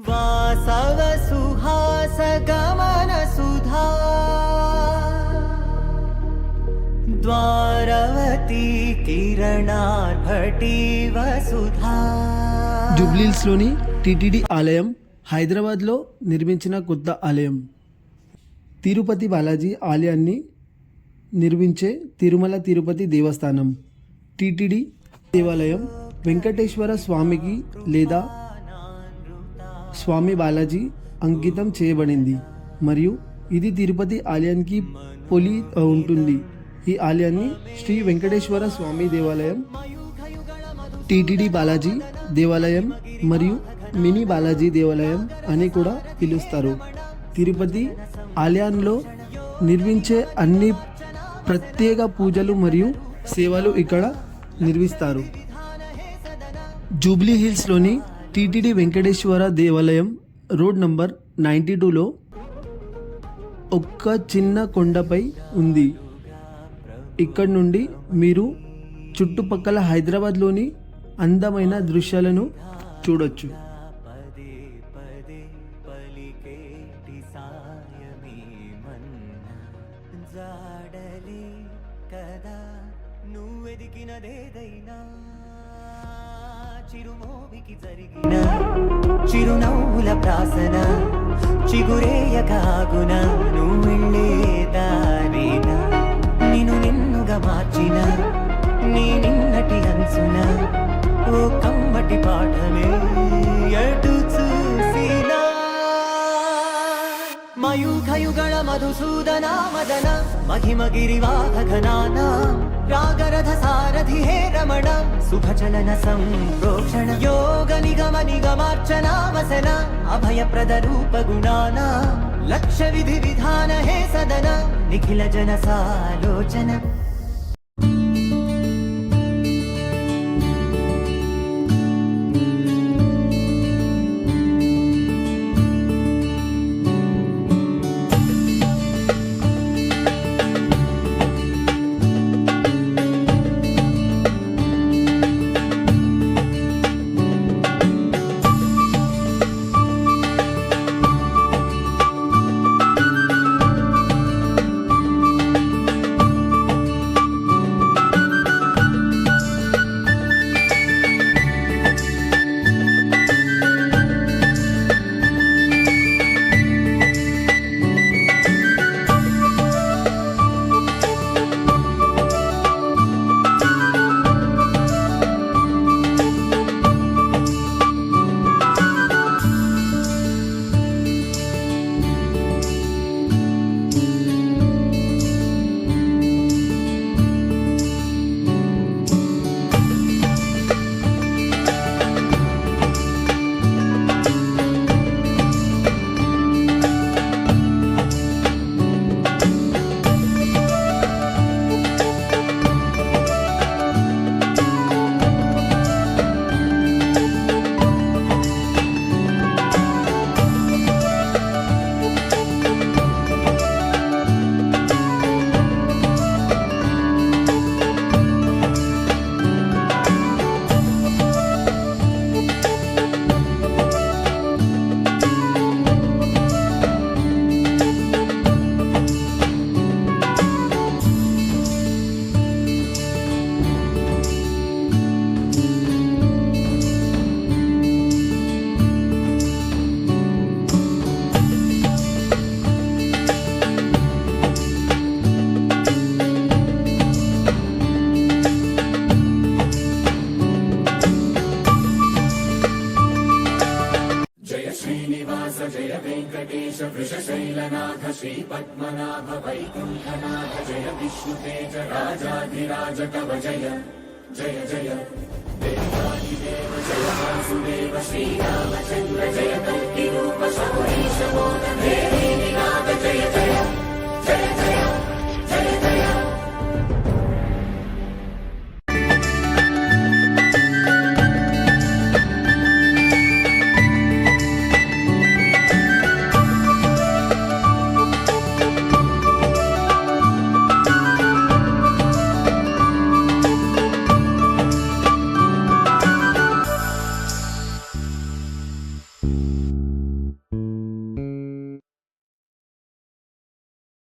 वासव सुहास गमन सुधा द्वारवती किरणार्भटी वसुधा. జూబ్లీహిల్స్లోని టీటీడీ ఆలయం హైదరాబాద్లో నిర్మించిన కొత్త ఆలయం. తిరుపతి బాలాజీ ఆలయాన్ని నిర్మించే తిరుమల తిరుపతి దేవస్థానం. టీటీడీ దేవాలయం వెంకటేశ్వర స్వామికి లేదా స్వామి బాలాజీ అంకితం చేయబడింది మరియు ఇది తిరుపతి ఆలయానికి పోలి ఉంటుంది. ఈ ఆలయాన్ని శ్రీ వెంకటేశ్వర స్వామి దేవాలయం, టీటీడీ బాలాజీ దేవాలయం మరియు మినీ బాలాజీ దేవాలయం అని కూడా పిలుస్తారు. తిరుపతి ఆలయంలో నిర్మించే అన్ని ప్రత్యేక పూజలు మరియు సేవలు ఇక్కడ నిర్వహిస్తారు. జూబ్లీహిల్స్లోని టీటీడీ వెంకటేశ్వర దేవాలయం రోడ్ నంబర్ 92లో ఒక్క చిన్న కొండపై ఉంది. ఇక్కడ నుండి మీరు చుట్టుపక్కల హైదరాబాద్లోని అందమైన దృశ్యాలను చూడొచ్చు. చిరుమోవికి జరిగిన చిరునవ్వుల ప్రాసన చిగురేయ కాగున నువ్వెళ్ళే దారిన నిన్ను నిన్నుగా మార్చిన నీ నిన్నటి అంచున ఓ కమ్మటి పాఠమే ఎటు చూసినా మయూఖయుగళ మధుసూదన మదన మహిమ గిరివాహ ఘనాన రాగరథ సారథి హే రమణ శుభచలన సంప్రోక్షణ యోగ నిగమ నిగమార్చన వసన అభయప్రద రూప గుణాన లక్ష్య విధి విధాన హే సదన నిఖిల జన సాలోచన. जय वेंकटेश वृषशैलनाथ श्रीपद्मनाभ वैकुण्ठनाथ जय विष्णुतेज राजाधिराज कव जय जय जय देवादिदेव जय वासुदेव श्रीरामचन्द्र